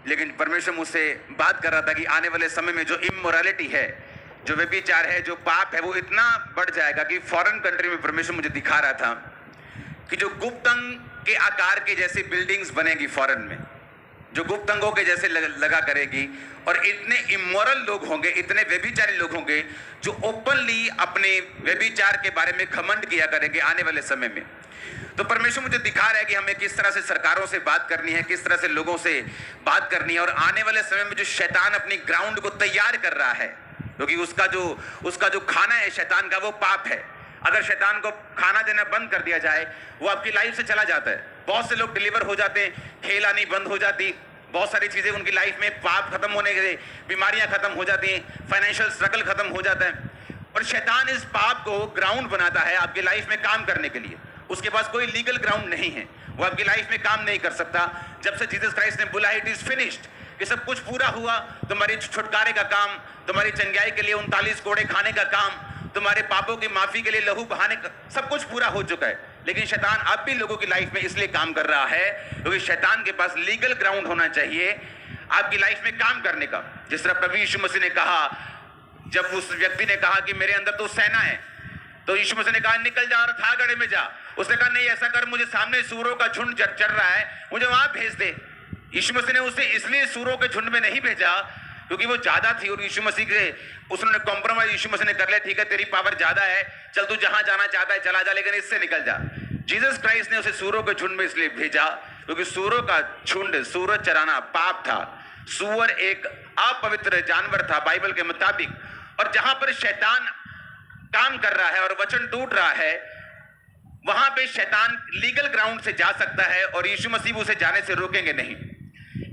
लेकिन परमेश्वर मुझसे बात कर रहा था कि आने वाले समय में जो इमोरालिटी है, जो व्यभिचार है, जो पाप है, वो इतना बढ़ जाएगा कि फॉरेन कंट्री में परमेश्वर मुझे दिखा रहा था कि जो गुप्त अंग के आकार के जैसी बिल्डिंग्स बनेगी फॉरेन में, जो गुप्त अंगों के जैसे लगा करेगी, और इतने इमोरल लोग होंगे, इतने व्यभिचारी लोग होंगे जो ओपनली अपने व्यभिचार के बारे में घमंड किया करेंगे आने वाले समय में। तो परमेश्वर मुझे दिखा रहा है कि हमें किस तरह से सरकारों से बात करनी है, किस तरह से लोगों से बात करनी है। और आने वाले समय में जो शैतान अपनी ग्राउंड को तैयार कर रहा है, क्योंकि उसका जो खाना है शैतान का, वो पाप है। अगर शैतान को खाना देना बंद कर दिया जाए, वो आपकी लाइफ से चला जाता है। बहुत से लोग डिलीवर हो जाते हैं, खेल आनी बंद हो जाती, बहुत सारी चीजें उनकी लाइफ में, पाप खत्म होने के, बीमारियां खत्म हो जाती हैं, फाइनेंशियल स्ट्रगल खत्म हो जाता है। और शैतान इस पाप को ग्राउंड बनाता है आपकी लाइफ में काम करने के लिए। उसके पास कोई लीगल ग्राउंड नहीं है, वो आपकी लाइफ में काम नहीं कर सकता। जब से जीसस क्राइस्ट ने बोला इट इज फिनिश्ड, कि सब कुछ पूरा हुआ, तुम्हारी छुटकारे का काम, तुम्हारी चंगाई के लिए 39 कोड़े खाने का काम, तुम्हारे पापों की माफी के लिए लहू बहाने का, सब कुछ पूरा हो चुका है। लेकिन शैतान अब भी लोगों की लाइफ में इसलिए काम कर रहा है क्योंकि शैतान के पास लीगल ग्राउंड होना चाहिए आपकी लाइफ में काम करने का। जिस तरह प्रभु यीशु मसीह ने कहा, जब उस व्यक्ति ने कहा कि मेरे अंदर तो सेना है, तो यीशु मसीह ने कहा निकल जा और था गड़े में जा। उसने कहा नहीं, ऐसा कर, मुझे सामने सूरों का झुंड चल रहा है, मुझे वहां भेज दे। यीशु मसीह ने उसे इसलिए सूरों के झुंड में नहीं भेजा क्योंकि वो ज्यादा थी, और यीशु मसीह के उसने कॉम्प्रोमाइज यीशु मसीह ने कर लिया, ठीक है तेरी पावर ज्यादा है, चल तू जहां जाना चाहता है चला जा, लेकिन इससे निकल जा। जीसस क्राइस्ट ने उसे सूरों के झुंड में इसलिए भेजा क्योंकि सूरों का झुंड, सूअर चराना पाप था। सूअर एक अपवित्र जानवर था बाइबल के मुताबिक, और जहां पर शैतान काम कर रहा है और वचन टूट रहा है, वहां पे शैतान लीगल ग्राउंड से जा सकता है और यीशु मसीह उसे जाने से रोकेंगे नहीं।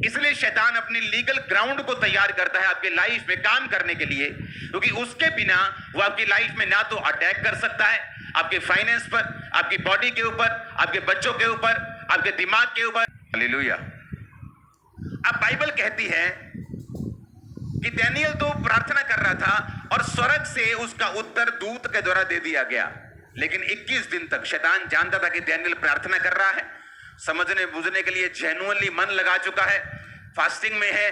इसलिए शैतान अपनी लीगल ग्राउंड को तैयार करता है आपके लाइफ में काम करने के लिए, क्योंकि उसके बिना वो आपकी लाइफ में ना तो अटैक कर सकता है आपके फाइनेंस पर, आपकी बॉडी के ऊपर, आपके बच्चों के ऊपर, आपके दिमाग के ऊपर। हालेलुया। अब बाइबल कहती है कि दानियेल तो प्रार्थना कर रहा था और स्वर्ग से उसका उत्तर दूत के द्वारा दे दिया गया, लेकिन 21 दिन तक शैतान जानता था कि दानियेल प्रार्थना कर रहा है, समझने बुझने के लिए जेन्युइनली मन लगा चुका है, फास्टिंग में है,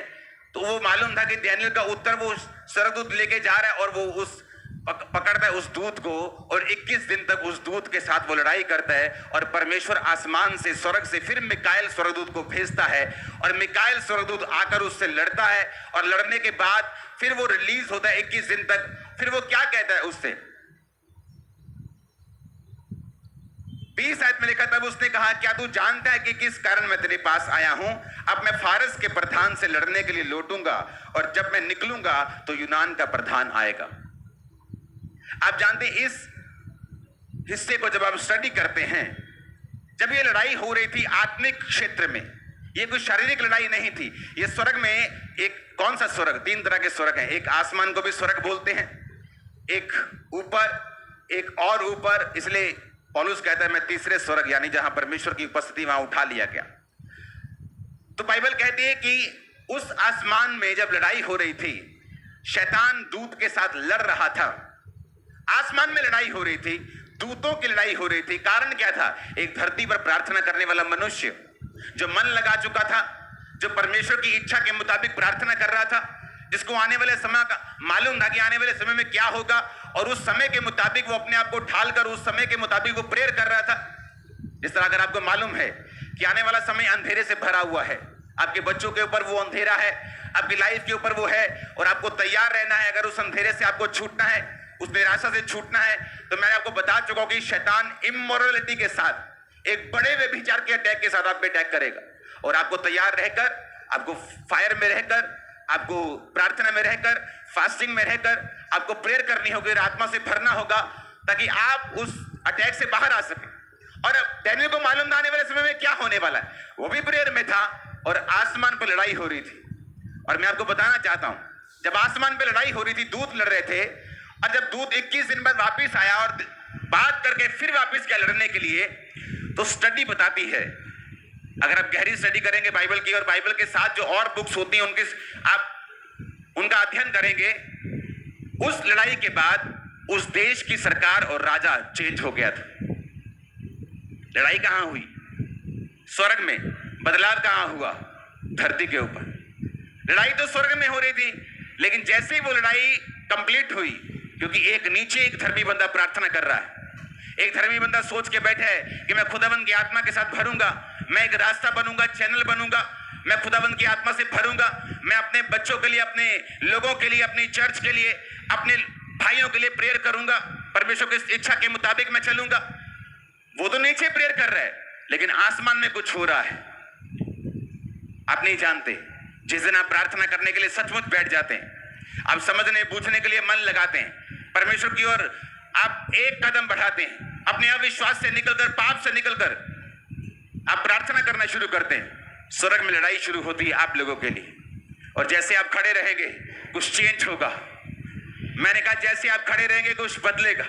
तो वो मालूम था कि दानियेल का उत्तर वो स्वर्गदूत लेके जा रहा है, और वो उस पकड़ता है उस दूत को, और 21 दिन तक उस दूत के साथ वो लड़ाई करता है। और परमेश्वर आसमान से, स्वर्ग से फिर मिकाएल स्वर्गदूत को भेजता है, और मिकाएल स्वर्गदूत आकर उससे लड़ता है, और लड़ने के बाद फिर वो रिलीज होता है 21 दिन तक। फिर वो क्या कहता है उससे, 20 आयत में लिखा, तब उसने कहा क्या तू जानता है कि किस कारण मैं तेरे पास आया हूं? अब मैं फारस के प्रधान से लड़ने के लिए लौटूंगा, और जब मैं निकलूंगा तो यूनान का प्रधान आएगा। आप जानते हैं इस हिस्से को जब आप स्टडी करते हैं, जब ये लड़ाई हो रही थी आत्मिक क्षेत्र में, ये कोई शारीरिक लड़ाई नहीं थी। ये स्वर्ग में एक, कौन सा स्वर्ग? 3 तरह के स्वर्ग हैं। एक आसमान को भी स्वर्ग बोलते हैं, एक ऊपर, एक और ऊपर, इसलिए पौलुस कहता है मैं तीसरे स्वर्ग, यानी जहां परमेश्वर की उपस्थिति, वहां उठा लिया गया। तो बाइबल कहती है कि उस आसमान में जब लड़ाई हो रही थी, शैतान दूत के साथ लड़ रहा था। आसमान में लड़ाई हो रही थी, दूतों की लड़ाई हो रही थी। कारण क्या था? एक धरती पर प्रार्थना करने वाला मनुष्य जो मन लगा चुका था, जो परमेश्वर की इच्छा के मुताबिक प्रार्थना कर रहा था, जिसको आने वाले समय का मालूम था कि आने वाले समय में क्या होगा, और उस समय के मुताबिक वो अपने आप को ढाल कर उस समय के मुताबिक वो प्रेयर कर रहा था। जिस तरह अगर आपको मालूम है कि आने वाला समय अंधेरे से भरा हुआ है, आपके बच्चों के ऊपर वो अंधेरा है, आपकी लाइफ के ऊपर वो है, और आपको तैयार रहना है। अगर उस अंधेरे से आपको छूटना है, उस निराशा से छूटना है, तो मैंने आपको बता चुका हूं कि शैतान इमोरलिटी के साथ, एक बड़े व्यभिचार के अटैक के साथ आप पे अटैक करेगा, और आपको तैयार रहकर, आपको फायर में रहकर, आपको प्रार्थना में रहकर, फास्टिंग में रहकर आपको प्रेयर करनी होगी, आत्मा से भरना होगा, ताकि आप उस अटैक से बाहर आ सके। और दानियेल को मालूम था आने वाले समय में क्या होने वाला है, वो भी प्रेयर में था और आसमान पर लड़ाई हो रही थी। और मैं आपको बताना चाहता हूं, जब आसमान पर लड़ाई हो रही थी, दूत लड़ रहे थे, और जब दूत 21 दिन बाद वापिस आया और बात करके फिर वापिस गया लड़ने के लिए, तो स्टडी बताती है, अगर आप गहरी स्टडी करेंगे बाइबल की, और बाइबल के साथ जो और बुक्स होती हैं उनके आप उनका अध्ययन करेंगे, उस लड़ाई के बाद उस देश की सरकार और राजा चेंज हो गया था। लड़ाई कहां हुई? स्वर्ग में। बदलाव कहां हुआ? धरती के ऊपर। लड़ाई तो स्वर्ग में हो रही थी, लेकिन जैसे ही वो लड़ाई कंप्लीट हुई, क्योंकि एक नीचे एक धर्मी बंदा प्रार्थना कर रहा है, एक धर्मी बंदा सोच के बैठा है कि मैं खुदावंद की आत्मा के साथ भरूंगा, मैं एक रास्ता बनूंगा, चैनल बनूंगा, मैं खुदावंद की आत्मा से भरूंगा, मैं अपने बच्चों के लिए, अपने लोगों के लिए, अपनी चर्च के लिए, अपने भाइयों के लिए प्रेयर करूंगा, परमेश्वर की इच्छा के मुताबिक मैं चलूंगा। वो तो नीचे प्रेयर कर रहा है, लेकिन आसमान में कुछ हो रहा है। आप नहीं जानते, जिस दिन आप प्रार्थना करने के लिए सचमुच बैठ जाते हैं, आप समझने बूझने के लिए मन लगाते हैं, परमेश्वर की ओर आप एक कदम बढ़ाते हैं, अपने अविश्वास से निकलकर, पाप से निकलकर आप प्रार्थना करना शुरू करते हैं, स्वर्ग में लड़ाई शुरू होती है आप लोगों के लिए। और जैसे आप खड़े रहेंगे कुछ चेंज होगा। मैंने कहा जैसे आप खड़े रहेंगे कुछ बदलेगा।